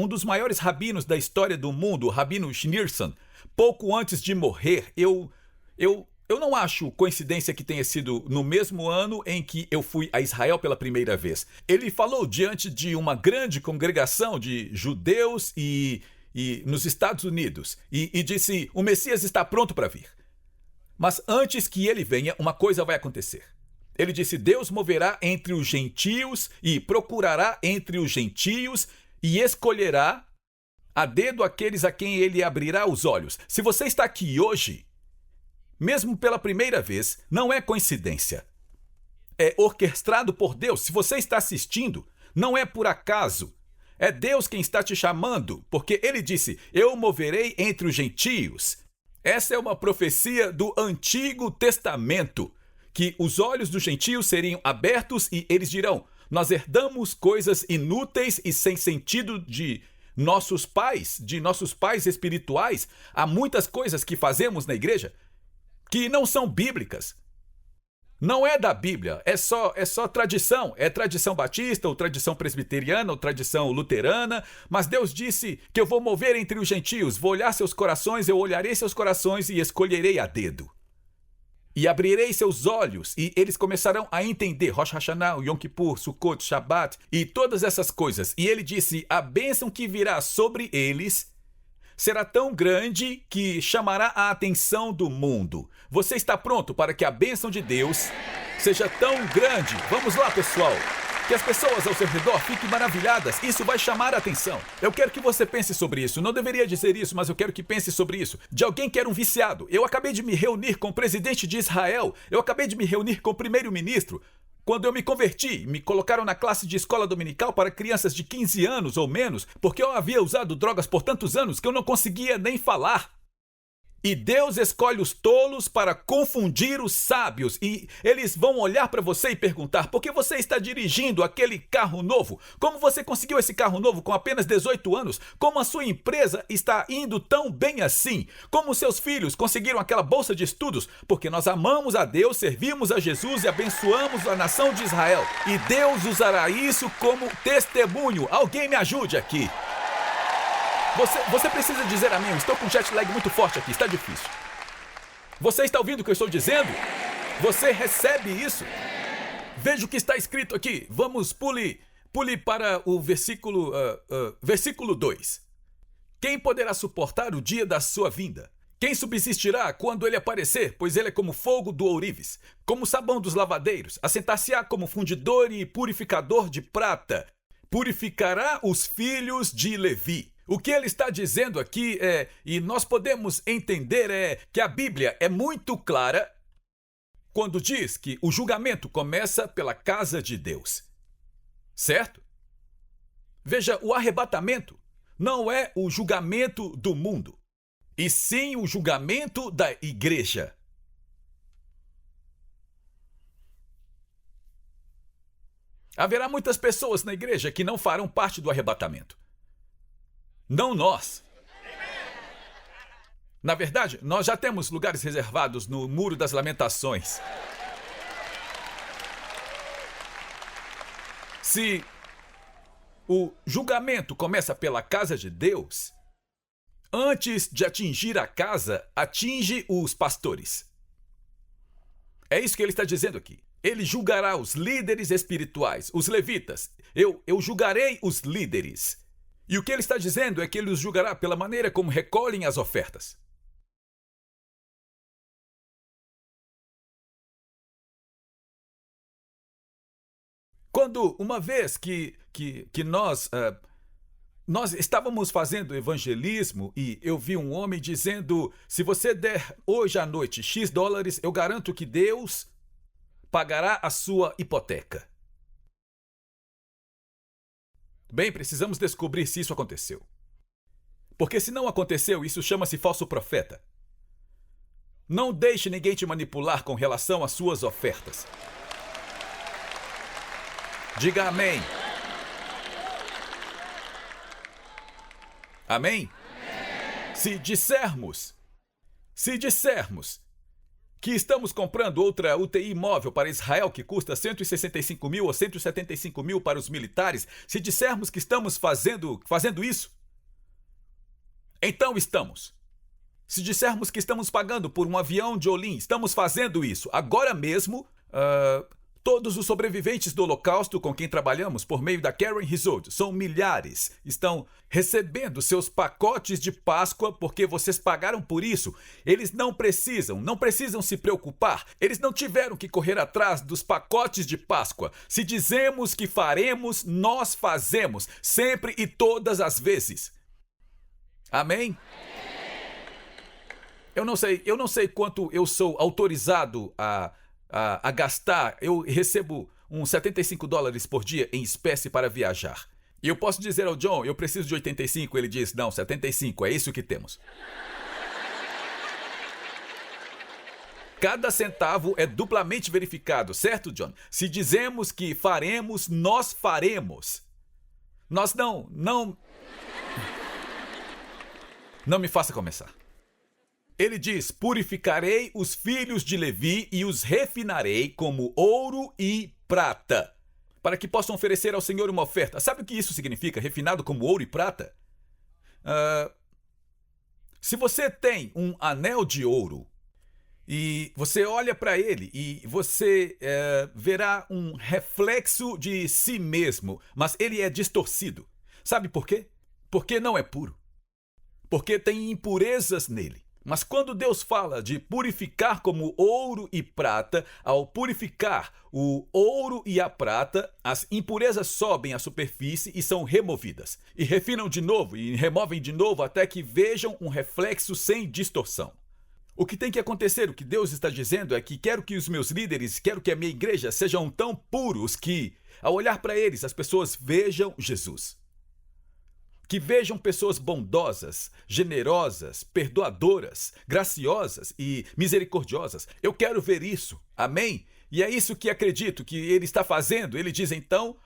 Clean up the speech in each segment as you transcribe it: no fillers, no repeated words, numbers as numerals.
um dos maiores rabinos da história do mundo, o Rabino Schneerson, pouco antes de morrer, eu não acho coincidência que tenha sido no mesmo ano em que eu fui a Israel pela primeira vez. Ele falou diante de uma grande congregação de judeus e nos Estados Unidos e disse: o Messias está pronto para vir. Mas antes que ele venha, uma coisa vai acontecer. Ele disse: Deus moverá entre os gentios e procurará entre os gentios e escolherá a dedo aqueles a quem ele abrirá os olhos. Se você está aqui hoje, mesmo pela primeira vez, não é coincidência. É orquestrado por Deus. Se você está assistindo, não é por acaso. É Deus quem está te chamando, porque ele disse: eu moverei entre os gentios. Essa é uma profecia do Antigo Testamento, que os olhos dos gentios seriam abertos e eles dirão: nós herdamos coisas inúteis e sem sentido de nossos pais espirituais. Há muitas coisas que fazemos na igreja que não são bíblicas. Não é da Bíblia, é só tradição. É tradição batista, ou tradição presbiteriana, ou tradição luterana. Mas Deus disse que eu vou mover entre os gentios, vou olhar seus corações, eu olharei seus corações e escolherei a dedo. E abrirei seus olhos, e eles começarão a entender Rosh Hashanah, Yom Kippur, Sukkot, Shabbat e todas essas coisas. E ele disse: a bênção que virá sobre eles será tão grande que chamará a atenção do mundo. Você está pronto para que a bênção de Deus seja tão grande? Vamos lá, pessoal. Que as pessoas ao seu redor fiquem maravilhadas. Isso vai chamar a atenção. Eu quero que você pense sobre isso. Não deveria dizer isso, mas eu quero que pense sobre isso. De alguém que era um viciado. Eu acabei de me reunir com o presidente de Israel. Eu acabei de me reunir com o primeiro-ministro. Quando eu me converti, me colocaram na classe de escola dominical para crianças de 15 anos ou menos, porque eu havia usado drogas por tantos anos que eu não conseguia nem falar. E Deus escolhe os tolos para confundir os sábios. E eles vão olhar para você e perguntar: por que você está dirigindo aquele carro novo? Como você conseguiu esse carro novo com apenas 18 anos? Como a sua empresa está indo tão bem assim? Como seus filhos conseguiram aquela bolsa de estudos? Porque nós amamos a Deus, servimos a Jesus e abençoamos a nação de Israel. E Deus usará isso como testemunho. Alguém me ajude aqui. Você precisa dizer amém. Eu estou com jet lag muito forte aqui, está difícil. Você está ouvindo o que eu estou dizendo? Você recebe isso? Veja o que está escrito aqui. Vamos, pule para o versículo 2. Quem poderá suportar o dia da sua vinda? Quem subsistirá quando ele aparecer? Pois ele é como fogo do ourives, como sabão dos lavadeiros. Assentar-se-á como fundidor e purificador de prata. Purificará os filhos de Levi. O que ele está dizendo aqui e nós podemos entender que a Bíblia é muito clara quando diz que o julgamento começa pela casa de Deus. Certo? Veja, o arrebatamento não é o julgamento do mundo, e sim o julgamento da igreja. Haverá muitas pessoas na igreja que não farão parte do arrebatamento. Não nós. Na verdade, nós já temos lugares reservados no Muro das Lamentações. Se o julgamento começa pela casa de Deus, antes de atingir a casa, atinge os pastores. É isso que ele está dizendo aqui. Ele julgará os líderes espirituais, os levitas. Eu julgarei os líderes. E o que ele está dizendo é que ele os julgará pela maneira como recolhem as ofertas. Quando, uma vez que nós estávamos fazendo evangelismo e eu vi um homem dizendo: se você der hoje à noite X dólares, eu garanto que Deus pagará a sua hipoteca. Bem, precisamos descobrir se isso aconteceu. Porque se não aconteceu, isso chama-se falso profeta. Não deixe ninguém te manipular com relação às suas ofertas. Diga amém. Amém? Se dissermos que estamos comprando outra UTI móvel para Israel que custa 165 mil ou 175 mil para os militares, se dissermos que estamos fazendo isso, Então estamos. Se dissermos que estamos pagando por um avião de Olim, estamos fazendo isso. Agora mesmo, todos os sobreviventes do Holocausto com quem trabalhamos por meio da Karen Resort, são milhares, estão recebendo seus pacotes de Páscoa porque vocês pagaram por isso. Eles não precisam se preocupar. Eles não tiveram que correr atrás dos pacotes de Páscoa. Se dizemos que faremos, nós fazemos, sempre e todas as vezes. Amém? Eu não sei quanto eu sou autorizado a gastar. Eu recebo uns $75 por dia em espécie para viajar. E eu posso dizer ao John, eu preciso de 85. Ele diz, não, 75, é isso que temos. Cada centavo é duplamente verificado, certo, John? Se dizemos que faremos, nós faremos. Nós não me faça começar. Ele diz, purificarei os filhos de Levi e os refinarei como ouro e prata, para que possam oferecer ao Senhor uma oferta. Sabe o que isso significa, refinado como ouro e prata? Se você tem um anel de ouro e você olha para ele e você verá um reflexo de si mesmo, mas ele é distorcido. Sabe por quê? Porque não é puro. Porque tem impurezas nele. Mas quando Deus fala de purificar como ouro e prata, ao purificar o ouro e a prata, as impurezas sobem à superfície e são removidas. E refinam de novo e removem de novo até que vejam um reflexo sem distorção. O que tem que acontecer, o que Deus está dizendo é que quero que os meus líderes, quero que a minha igreja sejam tão puros que, ao olhar para eles, as pessoas vejam Jesus. Que vejam pessoas bondosas, generosas, perdoadoras, graciosas e misericordiosas. Eu quero ver isso. Amém? E é isso que acredito que ele está fazendo. Ele diz então,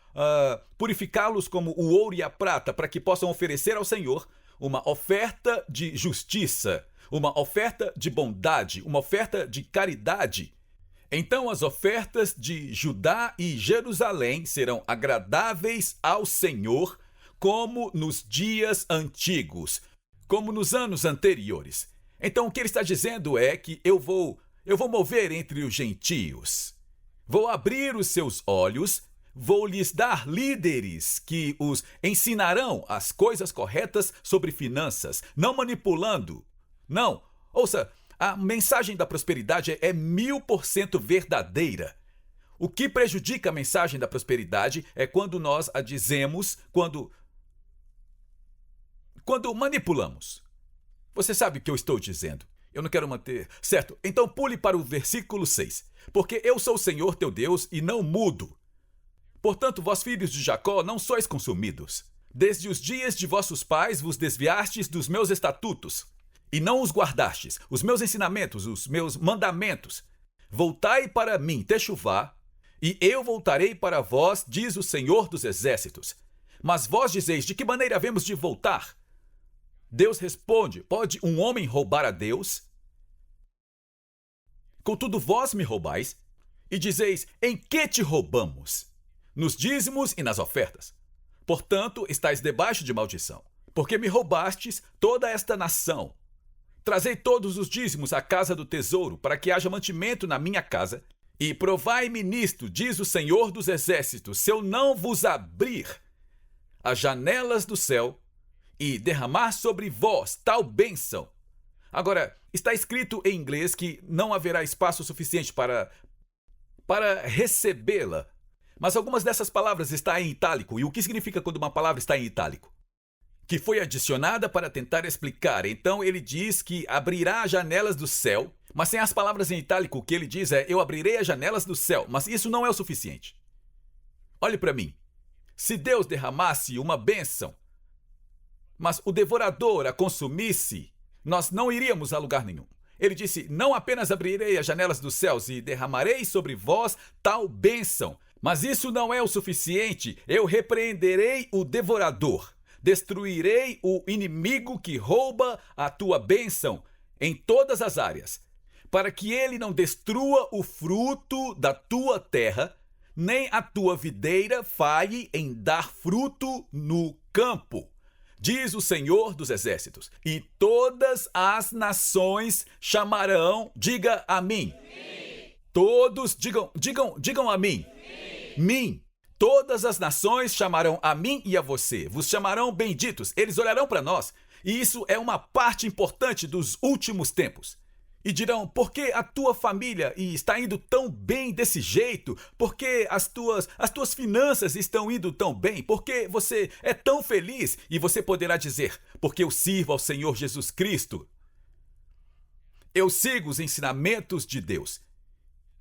purificá-los como o ouro e a prata, para que possam oferecer ao Senhor uma oferta de justiça, uma oferta de bondade, uma oferta de caridade. Então as ofertas de Judá e Jerusalém serão agradáveis ao Senhor, como nos dias antigos, como nos anos anteriores. Então o que ele está dizendo é que eu vou mover entre os gentios. Vou abrir os seus olhos, vou lhes dar líderes que os ensinarão as coisas corretas sobre finanças, não manipulando. Não, ouça, a mensagem da prosperidade é 1000% verdadeira. O que prejudica a mensagem da prosperidade é quando nós a dizemos, quando manipulamos. Você sabe o que eu estou dizendo. Eu não quero manter. Certo, então pule para o versículo 6. Porque eu sou o Senhor teu Deus e não mudo. Portanto, vós filhos de Jacó, não sois consumidos. Desde os dias de vossos pais vos desviastes dos meus estatutos, e não os guardastes, os meus ensinamentos, os meus mandamentos. Voltai para mim, Techuvá, e eu voltarei para vós, diz o Senhor dos Exércitos. Mas vós dizeis, de que maneira havemos de voltar? Deus responde, pode um homem roubar a Deus? Contudo, vós me roubais, e dizeis, em que te roubamos? Nos dízimos e nas ofertas. Portanto, estáis debaixo de maldição, porque me roubastes toda esta nação. Trazei todos os dízimos à casa do tesouro, para que haja mantimento na minha casa, e provai-me nisto, diz o Senhor dos Exércitos, se eu não vos abrir as janelas do céu, e derramar sobre vós tal bênção. Agora, está escrito em inglês que não haverá espaço suficiente para recebê-la. Mas algumas dessas palavras estão em itálico. E o que significa quando uma palavra está em itálico? Que foi adicionada para tentar explicar. Então ele diz que abrirá as janelas do céu. Mas sem as palavras em itálico, o que ele diz é, eu abrirei as janelas do céu. Mas isso não é o suficiente. Olhe para mim. Se Deus derramasse uma bênção, mas o devorador a consumisse, nós não iríamos a lugar nenhum. Ele disse, não apenas abrirei as janelas dos céus e derramarei sobre vós tal bênção, mas isso não é o suficiente. Eu repreenderei o devorador, destruirei o inimigo que rouba a tua bênção em todas as áreas, para que ele não destrua o fruto da tua terra, nem a tua videira falhe em dar fruto no campo. diz o Senhor dos Exércitos, e todas as nações chamarão, diga a mim. Todos, digam a mim. Mim. Todas as nações chamarão a mim e a você. Vos chamarão benditos. Eles olharão para nós. E isso é uma parte importante dos últimos tempos. E dirão, por que a tua família está indo tão bem desse jeito? Por que as tuas finanças estão indo tão bem? Por que você é tão feliz? E você poderá dizer, porque eu sirvo ao Senhor Jesus Cristo. Eu sigo os ensinamentos de Deus.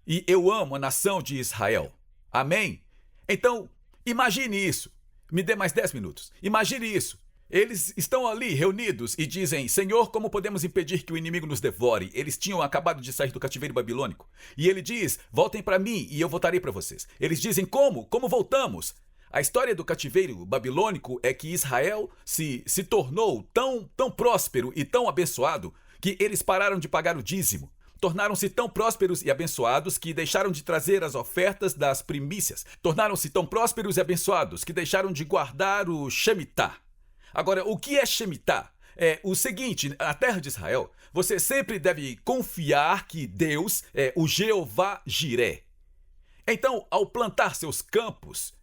E eu amo a nação de Israel. Amém? Então, imagine isso. Me dê mais 10 minutos. Imagine isso. Eles estão ali reunidos e dizem, Senhor, como podemos impedir que o inimigo nos devore? Eles tinham acabado de sair do cativeiro babilônico. E ele diz, voltem para mim e eu voltarei para vocês. Eles dizem, como? Como voltamos? A história do cativeiro babilônico é que Israel se tornou tão próspero e tão abençoado que eles pararam de pagar o dízimo. Tornaram-se tão prósperos e abençoados que deixaram de trazer as ofertas das primícias. Tornaram-se tão prósperos e abençoados que deixaram de guardar o Shemitah. Agora, o que é Shemitah? É o seguinte, na terra de Israel, você sempre deve confiar que Deus é o Jeová Jiré. Então, ao plantar seus campos,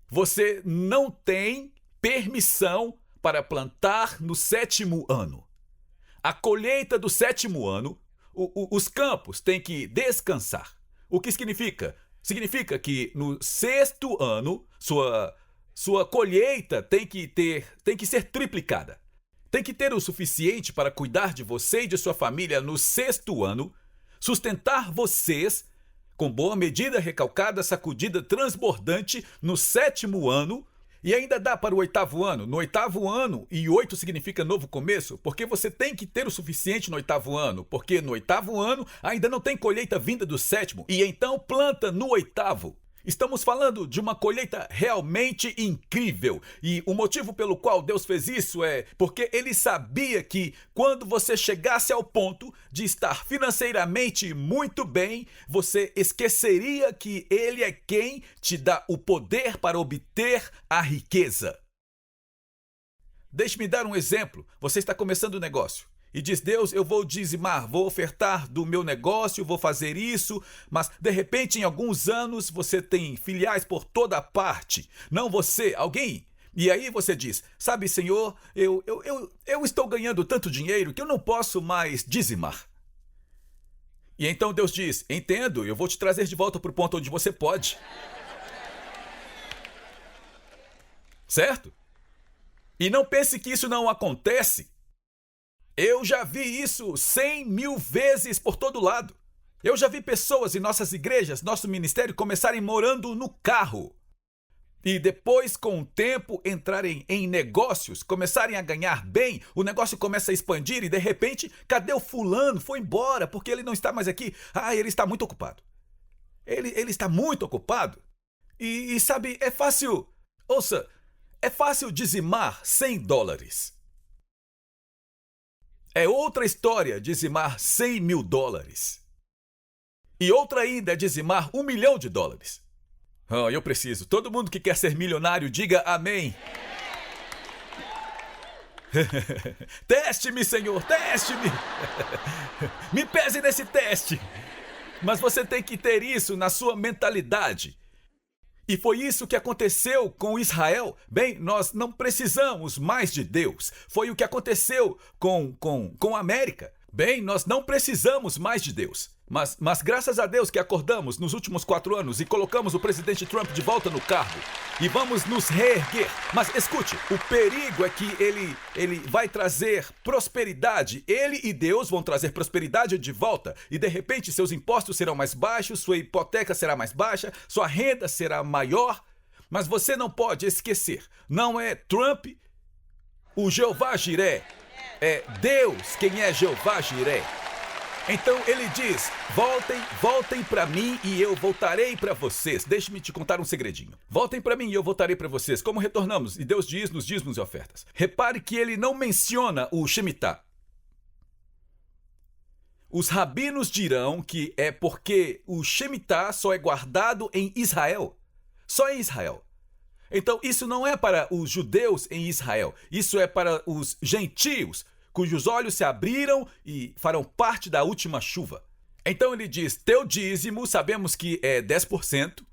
você não tem permissão para plantar no 7º ano. A colheita do 7º ano, os campos têm que descansar. O que significa? Significa que no 6º ano, sua colheita tem que ser triplicada. Tem que ter o suficiente para cuidar de você e de sua família no 6º ano, sustentar vocês com boa medida, recalcada, sacudida, transbordante no 7º ano, e ainda dá para o 8º ano. No 8º ano, e 8 significa novo começo, porque você tem que ter o suficiente no 8º ano, porque no 8º ano ainda não tem colheita vinda do 7º, e então planta no 8º. Estamos falando de uma colheita realmente incrível. E o motivo pelo qual Deus fez isso é porque Ele sabia que quando você chegasse ao ponto de estar financeiramente muito bem, você esqueceria que Ele é quem te dá o poder para obter a riqueza. Deixe-me dar um exemplo. Você está começando um negócio. E diz, Deus, eu vou dizimar, vou ofertar do meu negócio, vou fazer isso, mas de repente em alguns anos você tem filiais por toda parte, não você, alguém. E aí você diz, sabe, Senhor, eu estou ganhando tanto dinheiro que eu não posso mais dizimar. E então Deus diz, entendo, eu vou te trazer de volta para o ponto onde você pode. Certo? E não pense que isso não acontece. Eu já vi isso 100 mil vezes por todo lado. Eu já vi pessoas em nossas igrejas, nosso ministério, começarem morando no carro. E depois, com o tempo, entrarem em negócios, começarem a ganhar bem, o negócio começa a expandir e, de repente, cadê o fulano? Foi embora, porque ele não está mais aqui. Ah, ele está muito ocupado. Ele está muito ocupado. E sabe, é fácil... Ouça, é fácil dizimar $100. É outra história dizimar $100 mil. E outra ainda é dizimar $1 milhão. Eu preciso. Todo mundo que quer ser milionário, diga amém. Teste-me, Senhor, teste-me. Me pese nesse teste. Mas você tem que ter isso na sua mentalidade. E foi isso que aconteceu com Israel. Bem, nós não precisamos mais de Deus. Foi o que aconteceu com a América. Bem, nós não precisamos mais de Deus. Mas graças a Deus que acordamos nos últimos 4 anos e colocamos o presidente Trump de volta no cargo. E vamos nos reerguer. Mas escute, o perigo é que ele vai trazer prosperidade. Ele e Deus vão trazer prosperidade de volta. E de repente seus impostos serão mais baixos, sua hipoteca será mais baixa, sua renda será maior. Mas você não pode esquecer, não é Trump o Jeová Jiré. É Deus quem é Jeová Jiré. Então ele diz, voltem para mim e eu voltarei para vocês. Deixe-me te contar um segredinho. Voltem para mim e eu voltarei para vocês. Como retornamos? E Deus diz nos dízimos e ofertas. Repare que ele não menciona o Shemitah. Os rabinos dirão que é porque o Shemitah só é guardado em Israel. Só em Israel. Então, isso não é para os judeus em Israel. Isso é para os gentios, cujos olhos se abriram e farão parte da última chuva. Então ele diz, teu dízimo, sabemos que é 10%,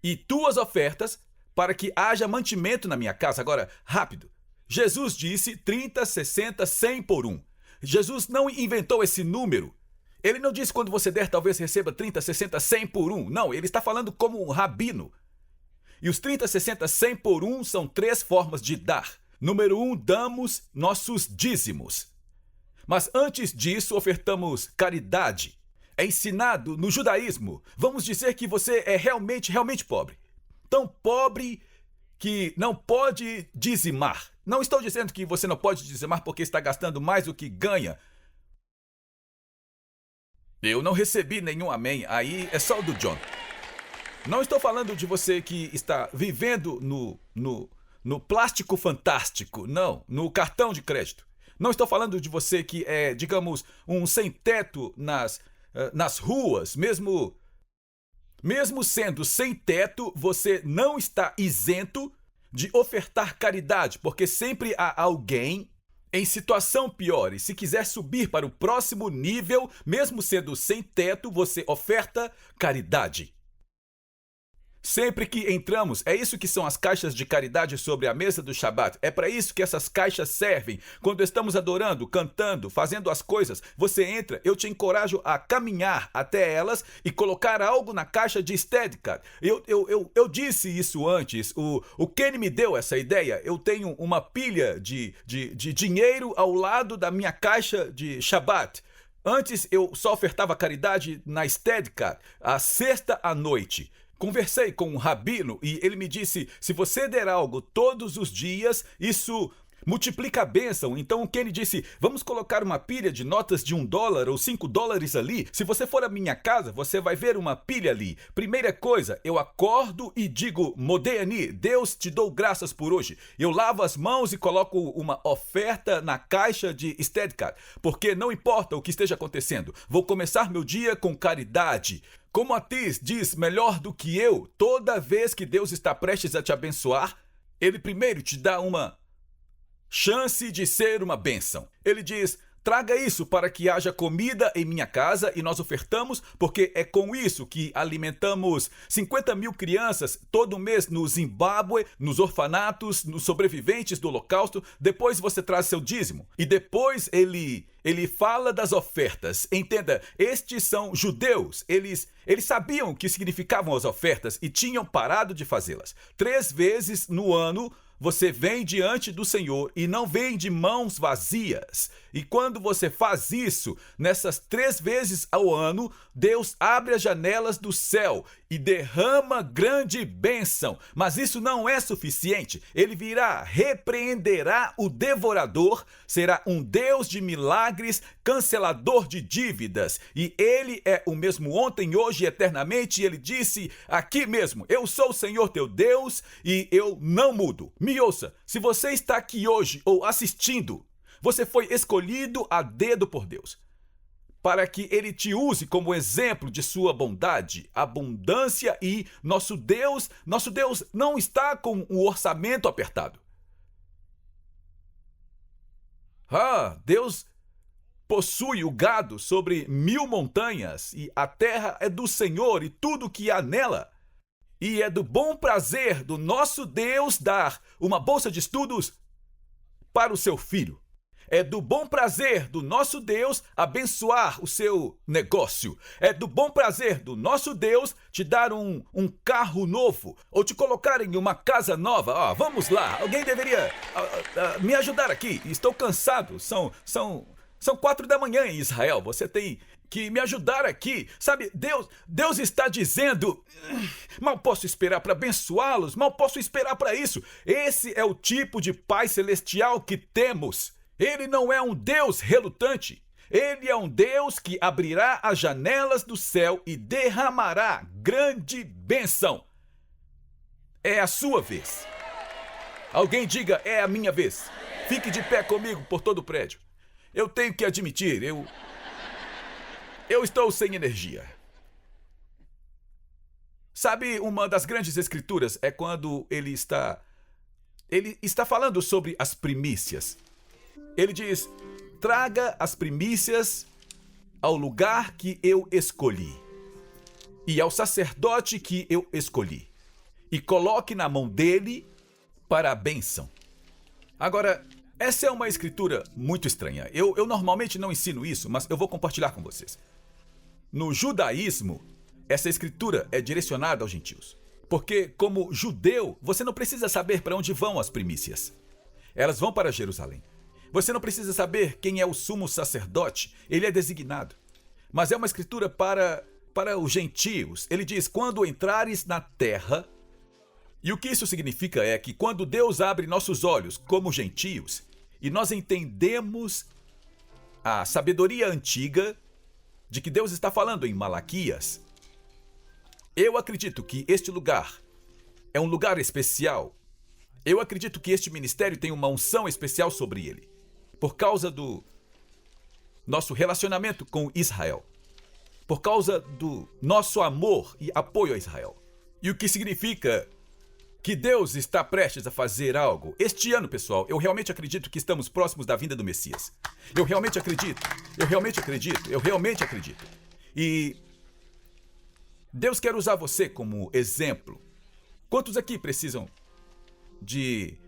e tuas ofertas, para que haja mantimento na minha casa. Agora, rápido. Jesus disse 30, 60, 100 por um. Jesus não inventou esse número. Ele não disse quando você der, talvez receba 30, 60, 100 por um. Não, ele está falando como um rabino. E os 30, 60, 100 por um são 3 formas de dar. Número 1, damos nossos dízimos. Mas antes disso, ofertamos caridade. É ensinado no judaísmo. Vamos dizer que você é realmente pobre. Tão pobre que não pode dizimar. Não estou dizendo que você não pode dizimar porque está gastando mais do que ganha. Eu não recebi nenhum amém. Aí é só o do John. Não estou falando de você que está vivendo no plástico fantástico. Não, no cartão de crédito. Não estou falando de você que é, digamos, um sem-teto nas ruas. Mesmo sendo sem teto, você não está isento de ofertar caridade, porque sempre há alguém em situação pior. E se quiser subir para o próximo nível, mesmo sendo sem teto, você oferta caridade. Sempre que entramos, é isso que são as caixas de caridade sobre a mesa do Shabat. É para isso que essas caixas servem. Quando estamos adorando, cantando, fazendo as coisas, você entra, eu te encorajo a caminhar até elas e colocar algo na caixa de Steadicam. Eu disse isso antes, o Kenny me deu essa ideia. Eu tenho uma pilha de dinheiro ao lado da minha caixa de Shabat. Antes eu só ofertava caridade na Steadicam, à sexta à noite. Conversei com um rabino e ele me disse, se você der algo todos os dias, isso multiplica a bênção. Então o Kenny disse, vamos colocar uma pilha de notas de $1 ou $5 ali. Se você for à minha casa, você vai ver uma pilha ali. Primeira coisa, eu acordo e digo, Modéani, Deus te dou graças por hoje. Eu lavo as mãos e coloco uma oferta na caixa de Steadicam, porque não importa o que esteja acontecendo, vou começar meu dia com caridade. Como Atis diz melhor do que eu, toda vez que Deus está prestes a te abençoar, Ele primeiro te dá uma chance de ser uma bênção. Ele diz, traga isso para que haja comida em minha casa e nós ofertamos, porque é com isso que alimentamos 50 mil crianças todo mês no Zimbábue, nos orfanatos, nos sobreviventes do Holocausto. Depois você traz seu dízimo. E depois ele fala das ofertas. Entenda, estes são judeus. Eles sabiam o que significavam as ofertas e tinham parado de fazê-las. 3 vezes no ano, você vem diante do Senhor e não vem de mãos vazias. E quando você faz isso, nessas 3 vezes ao ano, Deus abre as janelas do céu e derrama grande bênção. Mas isso não é suficiente. Ele virá, repreenderá o devorador, será um Deus de milagres, cancelador de dívidas. E ele é o mesmo ontem, hoje e eternamente. E ele disse aqui mesmo, eu sou o Senhor teu Deus e eu não mudo. Me ouça, se você está aqui hoje ou assistindo, você foi escolhido a dedo por Deus, para que Ele te use como exemplo de sua bondade, abundância e nosso Deus não está com o orçamento apertado. Deus possui o gado sobre 1000 montanhas e a terra é do Senhor e tudo que há nela. E é do bom prazer do nosso Deus dar uma bolsa de estudos para o seu filho. É do bom prazer do nosso Deus abençoar o seu negócio. É do bom prazer do nosso Deus te dar um carro novo ou te colocar em uma casa nova. Vamos lá, alguém deveria me ajudar aqui. Estou cansado. São 4 da manhã em Israel. Você tem que me ajudar aqui. Sabe, Deus está dizendo, mal posso esperar para abençoá-los, mal posso esperar para isso. Esse é o tipo de Pai Celestial que temos. Ele não é um Deus relutante. Ele é um Deus que abrirá as janelas do céu e derramará grande bênção. É a sua vez. Alguém diga, é a minha vez. Fique de pé comigo por todo o prédio. Eu tenho que admitir, eu estou sem energia. Sabe, uma das grandes escrituras é quando ele está falando sobre as primícias. Ele diz: traga as primícias ao lugar que eu escolhi e ao sacerdote que eu escolhi, e coloque na mão dele para a bênção. Agora, essa é uma escritura muito estranha. Eu normalmente não ensino isso, mas eu vou compartilhar com vocês. No judaísmo, essa escritura é direcionada aos gentios. Porque, como judeu, você não precisa saber para onde vão as primícias. Elas vão para Jerusalém. Você não precisa saber quem é o sumo sacerdote. Ele é designado. Mas é uma escritura para os gentios. Ele diz: quando entrares na terra. E o que isso significa é que quando Deus abre nossos olhos como gentios e nós entendemos a sabedoria antiga de que Deus está falando em Malaquias, eu acredito que este lugar é um lugar especial. Eu acredito que este ministério tem uma unção especial sobre ele, por causa do nosso relacionamento com Israel, por causa do nosso amor e apoio a Israel. E o que significa que Deus está prestes a fazer algo. Este ano, pessoal, eu realmente acredito que estamos próximos da vinda do Messias. Eu realmente acredito. E Deus quer usar você como exemplo. Quantos aqui precisam de...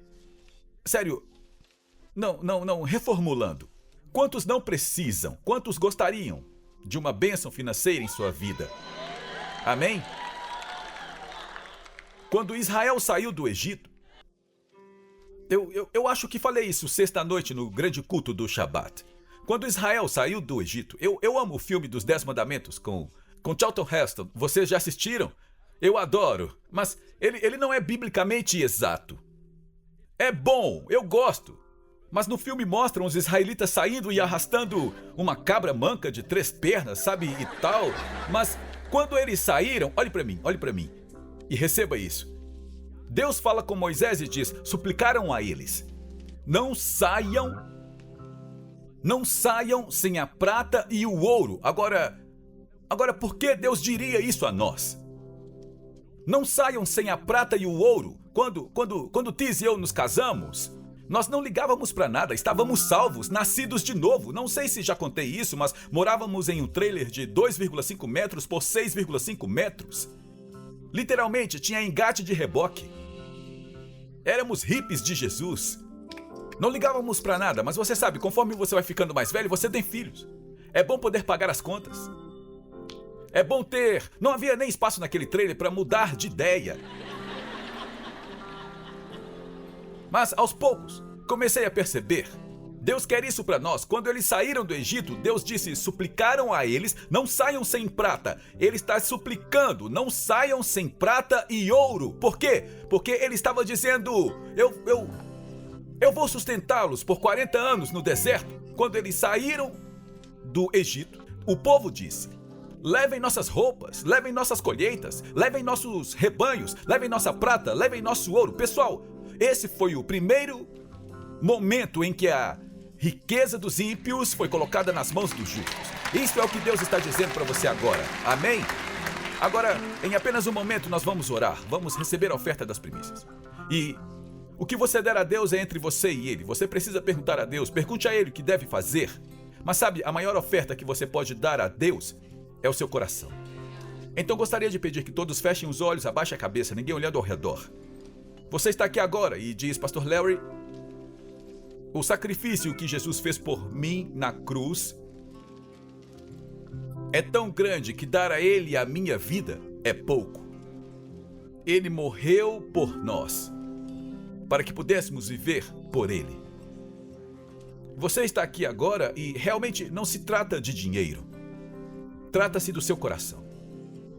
Sério, não, reformulando. Quantos não precisam? Quantos gostariam de uma bênção financeira em sua vida? Amém? Quando Israel saiu do Egito, eu acho que falei isso sexta-noite no grande culto do Shabat. Quando Israel saiu do Egito, eu amo o filme dos 10 Mandamentos com Charlton Heston. Vocês já assistiram? Eu adoro, mas ele não é biblicamente exato. É bom, eu gosto. Mas no filme mostram os israelitas saindo e arrastando uma cabra manca de 3 pernas, sabe, e tal. Mas quando eles saíram, olhe para mim. E receba isso. Deus fala com Moisés e diz: suplicaram a eles: não saiam sem a prata e o ouro. Agora, por que Deus diria isso a nós? Não saiam sem a prata e o ouro. Quando Tiz e eu nos casamos, nós não ligávamos para nada, estávamos salvos, nascidos de novo. Não sei se já contei isso, mas morávamos em um trailer de 2,5 metros por 6,5 metros. Literalmente, tinha engate de reboque. Éramos hippies de Jesus. Não ligávamos pra nada, mas você sabe, conforme você vai ficando mais velho, você tem filhos. É bom poder pagar as contas. É bom ter... Não havia nem espaço naquele trailer para mudar de ideia. Mas, aos poucos, comecei a perceber... Deus quer isso para nós. Quando eles saíram do Egito, Deus disse: suplicaram a eles, não saiam sem prata. Ele está suplicando, não saiam sem prata e ouro. Por quê? Porque ele estava dizendo: eu vou sustentá-los por 40 anos no deserto. Quando eles saíram do Egito, o povo disse: levem nossas roupas, levem nossas colheitas, levem nossos rebanhos, levem nossa prata, levem nosso ouro. Pessoal, esse foi o primeiro momento em que a riqueza dos ímpios foi colocada nas mãos dos justos. Isso é o que Deus está dizendo para você agora. Amém? Agora, em apenas um momento, nós vamos orar. Vamos receber a oferta das primícias. E o que você der a Deus é entre você e Ele. Você precisa perguntar a Deus. Pergunte a Ele o que deve fazer. Mas sabe, a maior oferta que você pode dar a Deus é o seu coração. Então gostaria de pedir que todos fechem os olhos, abaixem a cabeça, ninguém olhando ao redor. Você está aqui agora e diz: Pastor Larry, o sacrifício que Jesus fez por mim na cruz é tão grande que dar a Ele a minha vida é pouco. Ele morreu por nós, para que pudéssemos viver por Ele. Você está aqui agora e realmente não se trata de dinheiro. Trata-se do seu coração.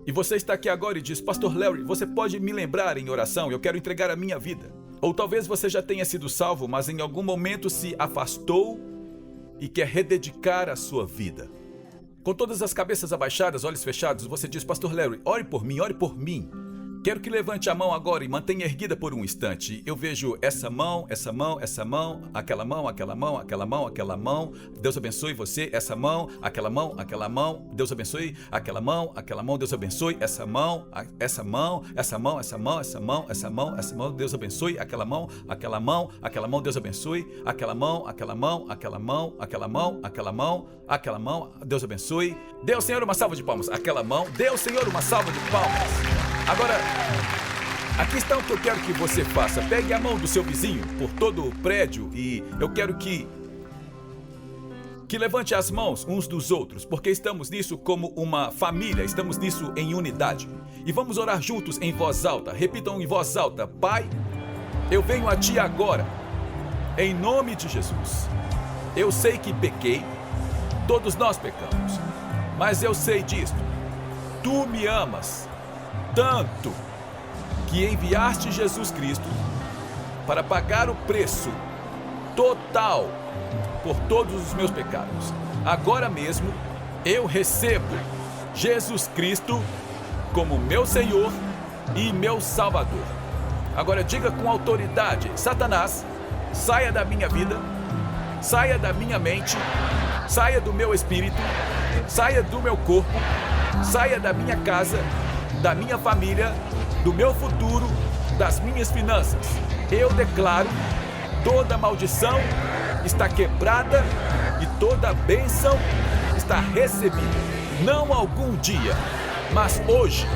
E você está aqui agora e diz: Pastor Larry, você pode me lembrar em oração? Eu quero entregar a minha vida. Ou talvez você já tenha sido salvo, mas em algum momento se afastou e quer rededicar a sua vida. Com todas as cabeças abaixadas, olhos fechados, você diz: Pastor Larry, ore por mim, Quero que levante a mão agora e mantenha erguida por um instante. Eu vejo essa mão, essa mão, essa mão, aquela mão, aquela mão, aquela mão, aquela mão. Deus abençoe você, essa mão, aquela mão, aquela mão. Deus abençoe, aquela mão, aquela mão. Deus abençoe, essa mão, essa mão, essa mão, essa mão, essa mão, essa mão, essa mão. Deus abençoe, aquela mão, aquela mão, aquela mão. Deus abençoe, aquela mão, aquela mão, aquela mão, aquela mão, aquela mão, aquela mão. Deus abençoe. Dê ao Senhor uma salva de palmas. Aquela mão. Dê ao Senhor uma salva de palmas. Agora, aqui está o que eu quero que você faça. Pegue a mão do seu vizinho por todo o prédio e eu quero que levante as mãos uns dos outros, porque estamos nisso como uma família, estamos nisso em unidade. E vamos orar juntos em voz alta. Repitam em voz alta: Pai, eu venho a Ti agora, em nome de Jesus. Eu sei que pequei, todos nós pecamos, mas eu sei disto. Tu me amas tanto que enviaste Jesus Cristo para pagar o preço total por todos os meus pecados. Agora mesmo eu recebo Jesus Cristo como meu Senhor e meu Salvador. Agora diga com autoridade: Satanás, saia da minha vida, saia da minha mente, saia do meu espírito, saia do meu corpo, saia da minha casa, da minha família, do meu futuro, das minhas finanças. Eu declaro: toda maldição está quebrada e toda bênção está recebida. Não algum dia, mas hoje,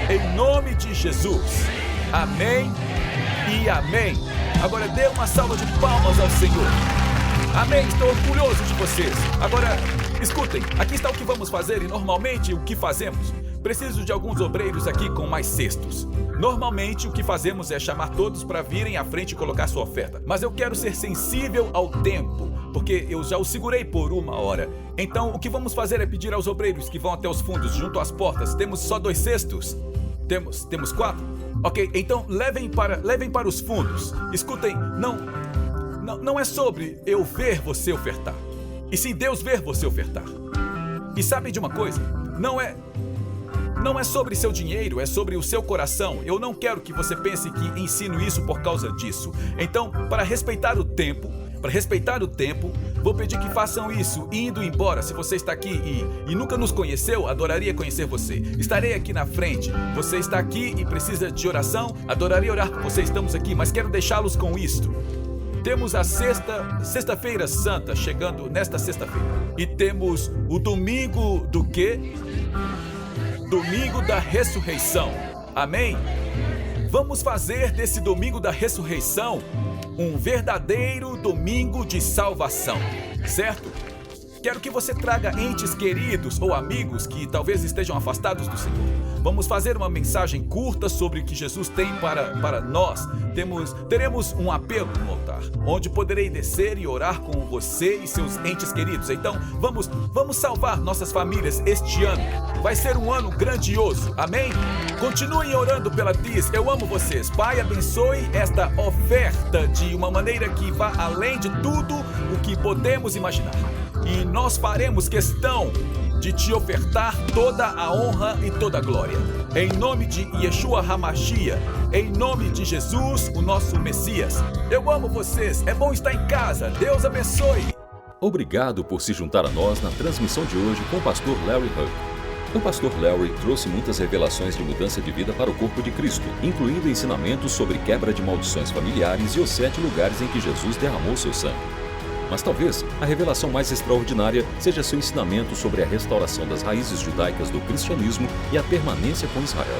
em nome de Jesus. Amém e amém. Agora dê uma salva de palmas ao Senhor. Amém, estou orgulhoso de vocês. Agora, escutem, aqui está o que vamos fazer e normalmente o que fazemos. Preciso de alguns obreiros aqui com mais cestos. Normalmente o que fazemos é chamar todos para virem à frente e colocar sua oferta. Mas eu quero ser sensível ao tempo, porque eu já o segurei por 1 hora. Então o que vamos fazer é pedir aos obreiros que vão até os fundos, junto às portas. Temos só 2 cestos? Temos 4? Ok, então levem para os fundos. Escutem, não é sobre eu ver você ofertar, e sim Deus ver você ofertar. E sabem de uma coisa? Não é sobre seu dinheiro, é sobre o seu coração. Eu não quero que você pense que ensino isso por causa disso. Então, para respeitar o tempo, vou pedir que façam isso indo embora. Se você está aqui e nunca nos conheceu, adoraria conhecer você. Estarei aqui na frente. Você está aqui e precisa de oração? Adoraria orar com você, estamos aqui, mas quero deixá-los com isto. Temos a sexta-feira santa chegando nesta sexta-feira. E temos o domingo do quê? Domingo da ressurreição. Amém? Vamos fazer desse domingo da ressurreição um verdadeiro domingo de salvação, certo? Quero que você traga entes queridos ou amigos que talvez estejam afastados do Senhor. Vamos fazer uma mensagem curta sobre o que Jesus tem para nós. Teremos um apelo no altar, onde poderei descer e orar com você e seus entes queridos. Então, vamos salvar nossas famílias este ano. Vai ser um ano grandioso, amém? Continuem orando pela Diz, eu amo vocês. Pai, abençoe esta oferta de uma maneira que vá além de tudo o que podemos imaginar. E nós faremos questão de te ofertar toda a honra e toda a glória. Em nome de Yeshua HaMashiach, em nome de Jesus, o nosso Messias. Eu amo vocês, é bom estar em casa. Deus abençoe. Obrigado por se juntar a nós na transmissão de hoje com o pastor Larry Huck. O pastor Larry trouxe muitas revelações de mudança de vida para o corpo de Cristo, incluindo ensinamentos sobre quebra de maldições familiares e os 7 lugares em que Jesus derramou seu sangue. Mas talvez a revelação mais extraordinária seja seu ensinamento sobre a restauração das raízes judaicas do cristianismo e a permanência com Israel.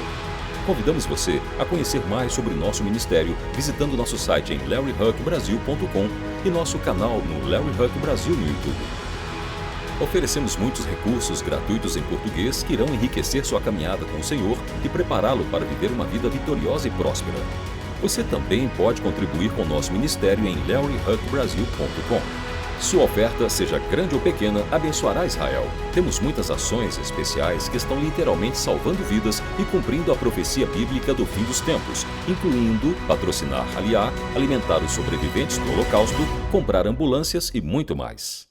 Convidamos você a conhecer mais sobre nosso ministério visitando nosso site em larryhuckbrasil.com e nosso canal no Larry Huck Brasil no YouTube. Oferecemos muitos recursos gratuitos em português que irão enriquecer sua caminhada com o Senhor e prepará-lo para viver uma vida vitoriosa e próspera. Você também pode contribuir com o nosso ministério em larryhuckbrasil.com. Sua oferta, seja grande ou pequena, abençoará Israel. Temos muitas ações especiais que estão literalmente salvando vidas e cumprindo a profecia bíblica do fim dos tempos, incluindo patrocinar Aliá, alimentar os sobreviventes do Holocausto, comprar ambulâncias e muito mais.